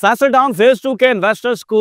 Faisal town phase 2 के investors को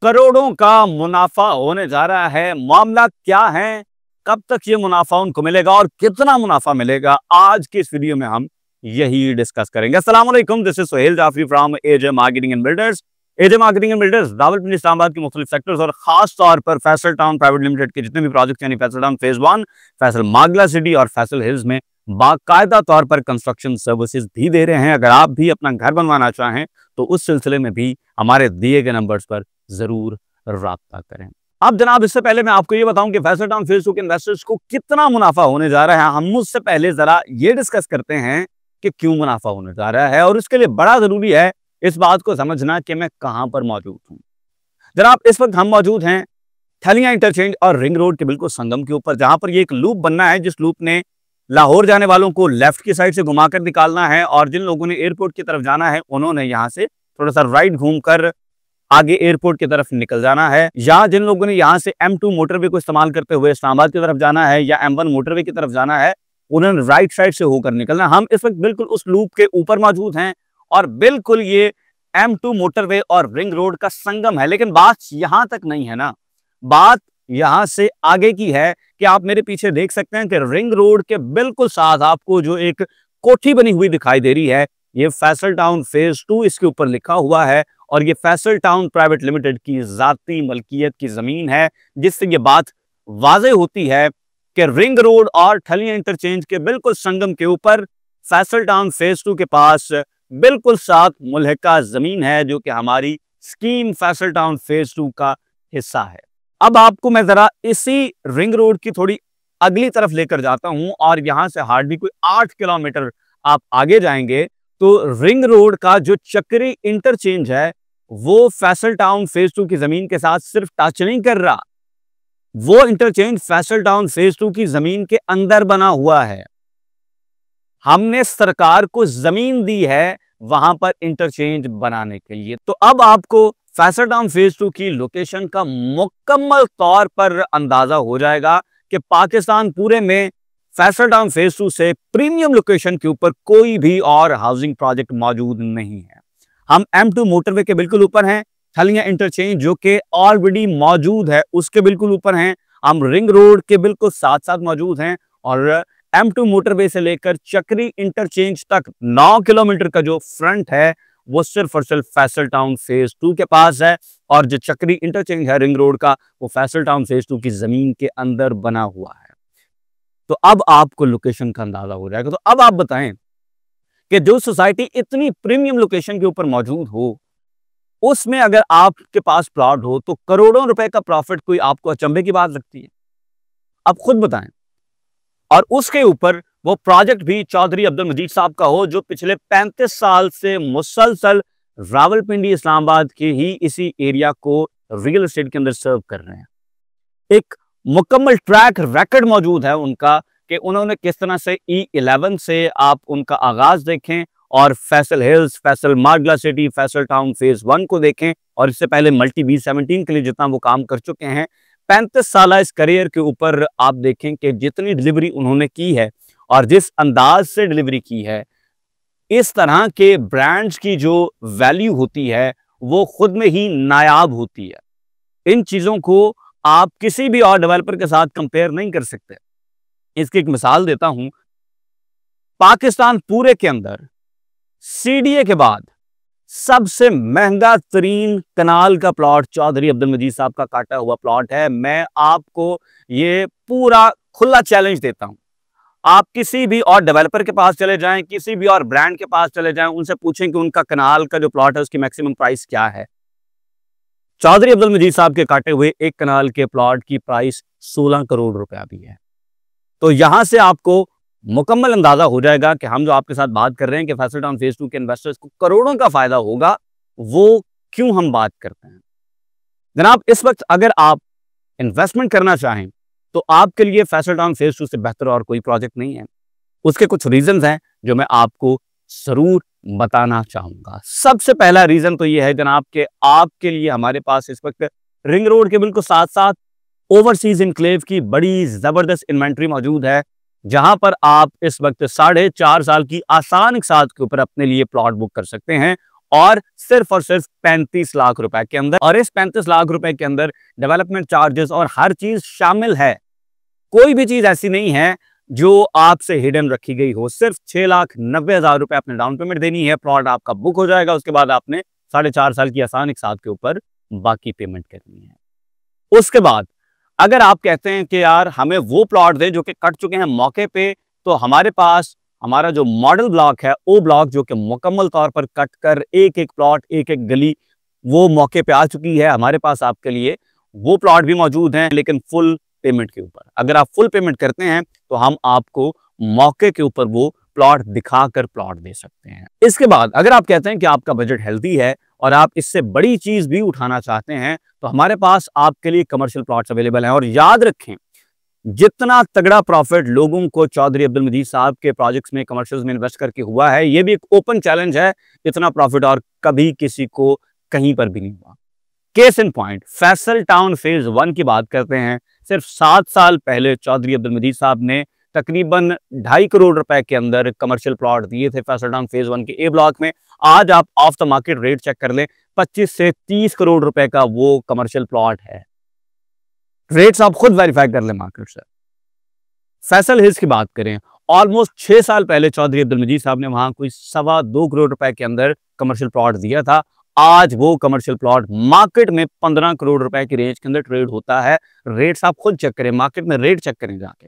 करोड़ों का मुनाफा होने जा रहा है। मामला क्या है, कब तक ये मुनाफा उनको मिलेगा और कितना मुनाफा मिलेगा, आज की इस वीडियो में हम यही डिस्कस करेंगे। अस्सलाम वालेकुम, this is Suhail Jafri from AJ marketing and builders. AJ marketing and builders Rawalpindi Islamabad के मुख्तलिफ सेक्टर्स और खास तौर पर फैसल टाउन प्राइवेट लिमिटेड के जितने भी प्रोजेक्ट यानी Faisal town phase 1, Faisal Margalla city और फैसल हिल्स में बाकायदा तौर पर कंस्ट्रक्शन सर्विसेज भी दे रहे हैं। अगर आप भी अपना घर बनवाना चाहें तो उस सिलसिले में भी हमारे दिए गए नंबर्स पर जरूर राब्ता करें। अब जनाब, इससे पहले मैं आपको ये बताऊं कि फैसल टाउन फेज 2 के इन्वेस्टर्स को कितना मुनाफा होने जा रहा है। हम उससे पहले जरा ये डिस्कस करते हैं कि क्यों मुनाफा होने जा रहा है, और इसके लिए बड़ा जरूरी है इस बात को समझना कि मैं कहां पर मौजूद हूं। जनाब, इस वक्त हम मौजूद हैं थलियां इंटरचेंज और रिंग रोड के बिल्कुल संगम के ऊपर, जहां पर ये एक लूप बनना है, जिस लूप ने लाहौर जाने वालों को लेफ्ट की साइड से घुमाकर निकालना है, और जिन लोगों ने एयरपोर्ट की तरफ जाना है उन्होंने यहां से थोड़ा सा राइट घूमकर आगे एयरपोर्ट की तरफ निकल जाना है, या जिन लोगों ने यहां से M2 मोटरवे को इस्तेमाल करते हुए इस्लामाबाद की तरफ जाना है या M1 मोटरवे की तरफ जाना है, उन्होंने राइट साइड से होकर निकलना। हम इस वक्त बिल्कुल उस लूप के ऊपर मौजूद हैं और बिल्कुल ये M2 मोटरवे और रिंग रोड का संगम है। लेकिन बात यहां तक नहीं है ना, बात यहां से आगे की है कि आप मेरे पीछे देख सकते हैं कि रिंग रोड के बिल्कुल साथ आपको जो एक कोठी बनी हुई दिखाई दे रही है, ये फैसल टाउन फेज 2 इसके ऊपर लिखा हुआ है, और ये फैसल टाउन प्राइवेट लिमिटेड की जाती मलकियत की जमीन है, जिससे ये बात वाज़ेह होती है कि रिंग रोड और ठलियां इंटरचेंज के बिल्कुल संगम के ऊपर फैसल टाउन फेज 2 के पास बिल्कुल साथ मुल्हिका जमीन है, जो कि हमारी स्कीम फैसल टाउन फेज 2 का हिस्सा है। अब आपको मैं जरा इसी रिंग रोड की थोड़ी अगली तरफ लेकर जाता हूं, और यहां से हार्डली कोई 8 किलोमीटर आप आगे जाएंगे तो रिंग रोड का जो चक्री इंटरचेंज है वो फैसल टाउन फेज 2 की जमीन के साथ सिर्फ टच नहीं कर रहा, वो इंटरचेंज फैसल टाउन फेज 2 की जमीन के अंदर बना हुआ है। हमने सरकार को जमीन दी है वहां पर इंटरचेंज बनाने के लिए। तो अब आपको फैसल टाउन फेज 2 की लोकेशन का मुकम्मल तौर पर अंदाजा हो जाएगा कि पाकिस्तान पूरे में फैसल टाउन फेज 2 से प्रीमियम लोकेशन के ऊपर कोई भी और हाउसिंग प्रोजेक्ट मौजूद नहीं है। हम M2 मोटरवे के बिल्कुल ऊपर हैं, थलियां इंटरचेंज जो कि ऑलरेडी मौजूद है उसके बिल्कुल ऊपर हैं, हम रिंग रोड के बिल्कुल साथ साथ मौजूद हैं, और M2 मोटरवे से लेकर चक्री इंटरचेंज तक 9 किलोमीटर का जो फ्रंट है वो सिर्फ और सिर्फ फैसल टाउन फेज 2 के पास है, और जो चक्री इंटरचेंज है रिंग रोड का वो फैसल टाउन फेज 2 की जमीन के अंदर बना हुआ है। तो अब आपको लोकेशन का अंदाजा हो जाएगा। तो अब आप बताएं कि जो सोसाइटी इतनी प्रीमियम लोकेशन के ऊपर मौजूद हो, उसमें अगर आपके पास प्लॉट हो तो करोड़ों रुपए का प्रॉफिट कोई आपको अचंभे की बात लगती है? अब खुद बताएं। और उसके ऊपर वो प्रोजेक्ट भी चौधरी अब्दुल मजीद साहब का हो, जो पिछले 35 साल से मुसलसल रावलपिंडी इस्लामाबाद के ही इसी एरिया को रियल एस्टेट के अंदर सर्व कर रहे हैं। एक मुकम्मल ट्रैक रिकॉर्ड मौजूद है उनका कि उन्होंने किस तरह से E11 से आप उनका आगाज देखें, और Faisal hills, Faisal Margalla city, Faisal town phase 1 को देखें, और इससे पहले मल्टी B17 के लिए जितना वो काम कर चुके हैं, 35 साल इस करियर के ऊपर आप देखें कि जितनी डिलीवरी उन्होंने की है और जिस अंदाज से डिलीवरी की है, इस तरह के ब्रांड्स की जो वैल्यू होती है वो खुद में ही नायाब होती है। इन चीजों को आप किसी भी और डेवलपर के साथ कंपेयर नहीं कर सकते। इसकी एक मिसाल देता हूं, पाकिस्तान पूरे के अंदर CDA के बाद सबसे महंगा तरीन कनाल का प्लॉट चौधरी अब्दुल मजीद साहब का काटा हुआ प्लॉट है। मैं आपको ये पूरा खुला चैलेंज देता हूं, आप किसी भी और डेवलपर के पास चले जाएं, किसी भी और ब्रांड के पास चले जाएं, उनसे पूछें कि उनका कनाल का जो प्लॉट है उसकी मैक्सिमम प्राइस क्या है। चौधरी अब्दुल मजीद साहब के काटे हुए एक कनाल के प्लॉट की प्राइस 16 करोड़ रुपया भी है। तो यहां से आपको मुकम्मल अंदाजा हो जाएगा कि हम जो आपके साथ बात कर रहे हैं कि फैसल टाउन फेज 2 के इन्वेस्टर्स को करोड़ों का फायदा होगा, वो क्यों हम बात करते हैं। जनाब, इस वक्त अगर आप इन्वेस्टमेंट करना चाहें तो आपके लिए फैसल टाउन फेज 2 से बेहतर और कोई प्रोजेक्ट नहीं है। उसके कुछ रीजंस हैं जो मैं आपको जरूर बताना चाहूंगा। सबसे पहला रीजन तो यह है जनाब कि आपके लिए हमारे पास इस वक्त रिंग रोड के बिल्कुल साथ साथ ओवरसीज इनक्लेव की बड़ी जबरदस्त इन्वेंट्री मौजूद है, जहां पर आप इस वक्त 4.5 साल की आसान साथ के ऊपर अपने लिए प्लॉट बुक कर सकते हैं और सिर्फ 35 लाख रुपए के अंदर। और इस 35 लाख रुपए के अंदर डेवलपमेंट चार्जेस और हर चीज शामिल है। कोई भी चीज ऐसी नहीं है जो आपसे हिडन रखी गई हो। सिर्फ 6,90,000 रुपए आपने डाउन पेमेंट देनी है, प्लॉट आपका बुक हो जाएगा। उसके बाद आपने 4.5 साल की आसान एक साथ के ऊपर बाकी पेमेंट करनी है। उसके बाद अगर आप कहते हैं कि यार हमें वो प्लॉट दें जो कि कट चुके हैं मौके पे, तो हमारे पास हमारा जो मॉडल ब्लॉक है, ओ ब्लॉक, जो कि मुकम्मल तौर पर कट कर एक एक प्लॉट, एक एक गली वो मौके पे आ चुकी है। हमारे पास आपके लिए वो प्लॉट भी मौजूद हैं, लेकिन फुल पेमेंट के ऊपर। अगर आप फुल पेमेंट करते हैं तो हम आपको मौके के ऊपर वो प्लॉट दिखाकर प्लॉट दे सकते हैं। इसके बाद अगर आप कहते हैं कि आपका बजट हेल्दी है और आप इससे बड़ी चीज भी उठाना चाहते हैं, तो हमारे पास आपके लिए कमर्शियल प्लॉट्स अवेलेबल हैं। और याद रखें, जितना तगड़ा प्रॉफिट लोगों को चौधरी अब्दुल मजीद साहब के प्रोजेक्ट्स में, कमर्शियल्स में इन्वेस्ट करके हुआ है, ये भी एक ओपन चैलेंज है, इतना प्रॉफिट और कभी किसी को कहीं पर भी नहीं हुआ। Case in point, Faisal town phase 1 की बात करते हैं। सिर्फ 7 साल पहले चौधरी अब्दुल मजीद साहब ने तकरीबन 2.5 करोड़ रुपए के अंदर कमर्शियल प्लॉट दिए थे फैसल टाउन फेज 1 के ए ब्लॉक में। आज आप off the market rate check कर लें, 25 से 30 करोड़ रुपए का वो कमर्शियल प्लॉट है। रेट्स आप खुद वेरीफाई कर लें मार्केट से। फैसल हिल्स की बात करें, ऑलमोस्ट 6 साल पहले चौधरी अब्दुल मजीद साहब ने वहां कोई 2.25 करोड़ रुपए के अंदर कमर्शियल प्लॉट दिया था। आज वो कमर्शियल प्लॉट मार्केट में 15 करोड़ रुपए की रेंज के अंदर ट्रेड होता है। रेट्स आप खुद चेक करें, मार्केट में रेट चेक करें जाके।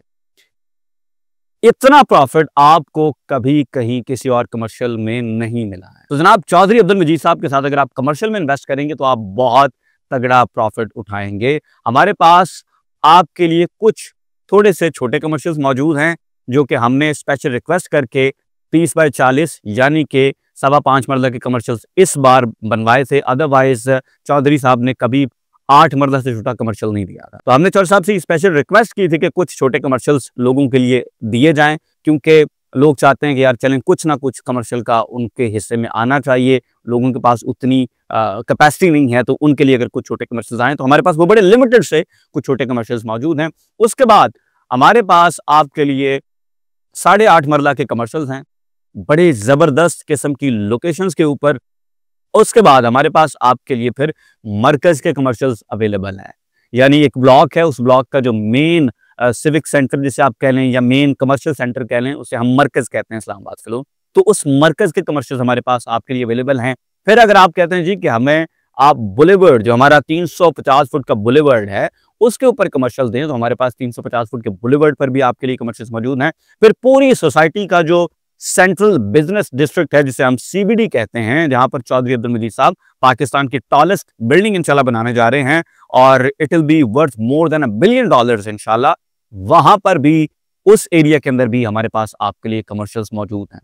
इतना प्रॉफिट आपको कभी कहीं किसी और कमर्शियल में नहीं मिला है। तो जनाब, चौधरी अब्दुल मजीद साहब के साथ अगर आप कमर्शियल में इन्वेस्ट करेंगे तो आप बहुत तगड़ा प्रॉफिट उठाएंगे। हमारे पास आपके लिए कुछ थोड़े से छोटे कमर्शियल्स मौजूद हैं, जो कि हमने स्पेशल रिक्वेस्ट करके 30 बाय 40 यानी कि 5.25 मरला के कमर्शियल्स इस बार बनवाए थे। अदरवाइज चौधरी साहब ने कभी 8 मरला से छोटा कमर्शियल नहीं दिया था। तो हमने चौधरी साहब से स्पेशल रिक्वेस्ट की थी कि कुछ छोटे कमर्शियल्स लोगों के लिए दिए जाएं, क्योंकि लोग चाहते हैं कि यार चलें कुछ ना कुछ कमर्शियल का उनके हिस्से में आना चाहिए। लोगों के पास उतनी कैपेसिटी नहीं है, तो उनके लिए अगर कुछ छोटे कमर्शियल्स आए तो हमारे पास वो बड़े लिमिटेड से कुछ छोटे कमर्शियल्स मौजूद हैं। उसके बाद हमारे पास आपके लिए 8.5 मरला के कमर्शियल्स हैं, बड़े जबरदस्त किस्म की लोकेशंस के ऊपर। उसके बाद हमारे पास आपके लिए फिर मरकज के कमर्शियल्स अवेलेबल हैं, यानी एक ब्लॉक है, उस ब्लॉक का जो मेन सिविक सेंटर जिसे आप कह लें या मेन कमर्शियल सेंटर कह लें, उसे हम मरकज कहते हैं इस्लामाबाद फिलो। तो उस मरकज के कमर्शियल्स हमारे पास आपके लिए अवेलेबल हैं। फिर अगर आप कहते हैं जी कि हमें आप बुलेवर्ड, जो हमारा 350 फुट का बुलेवर्ड है, उसके ऊपर कमर्शियल दें, तो हमारे पास 350 फुट के बुलेवर्ड पर भी आपके लिए कमर्शियल्स मौजूद हैं। फिर पूरी सोसाइटी का जो सेंट्रल बिजनेस डिस्ट्रिक्ट है, जिसे हम सीबीडी कहते हैं, जहां पर चौधरी अब्दुल मजीद साहब पाकिस्तान की टॉलेस्ट बिल्डिंग इंशाल्लाह बनाने जा रहे हैं और it will be worth more than $1 billion इंशाल्लाह। वहां पर भी, उस एरिया के अंदर भी हमारे पास आपके लिए कमर्शियल्स मौजूद हैं।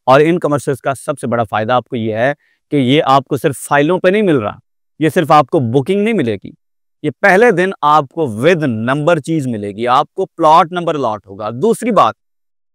और इन कमर्शियल्स का सबसे बड़ा फायदा आपको यह है कि ये आपको सिर्फ फाइलों पे नहीं मिल रहा, ये सिर्फ आपको बुकिंग नहीं मिलेगी, ये पहले दिन आपको विद नंबर चीज मिलेगी, आपको प्लॉट नंबर अलॉट होगा।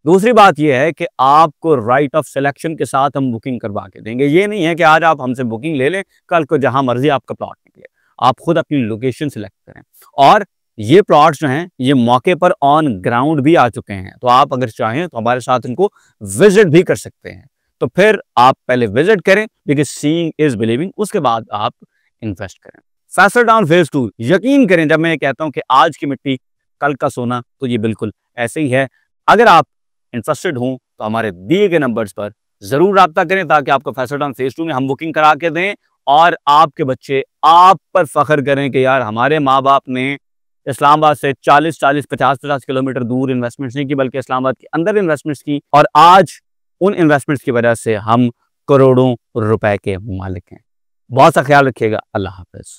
दूसरी बात यह है कि आपको राइट ऑफ सिलेक्शन के साथ हम बुकिंग करवा के देंगे। ये नहीं है कि आज आप हमसे बुकिंग ले लें, कल को जहां मर्जी आपका प्लॉट निकले। आप खुद अपनी लोकेशन सिलेक्ट करें। और ये प्लॉट्स जो हैं, ये मौके पर ऑन ग्राउंड भी आ चुके हैं, तो आप अगर चाहें तो हमारे साथ इनको विजिट भी कर सकते हैं। तो फिर आप पहले विजिट करें, बिकॉज सीइंग इज बिलीविंग, उसके बाद आप इन्वेस्ट करें। फैसल टाउन फेज 2, यकीन करें जब मैं ये कहता हूं कि आज की मिट्टी कल का सोना, तो ये बिल्कुल ऐसे ही है। अगर आप इंटरेस्टेड हों तो हमारे दिए गए नंबर्स पर जरूर राब्ता करें, ताकि आपको फैसल टाउन फेज 2 में हम बुकिंग करा के दें और आपके बच्चे आप पर फख्र करें कि यार हमारे माँ बाप ने इस्लामाबाद से 40-40, 50-50 किलोमीटर दूर इन्वेस्टमेंट्स नहीं की, बल्कि इस्लामाबाद के अंदर इन्वेस्टमेंट्स की, और आज उन इन्वेस्टमेंट्स की वजह से हम करोड़ों रुपए के मालिक हैं। बहुत सा ख्याल रखिएगा। अल्लाह हाफिज।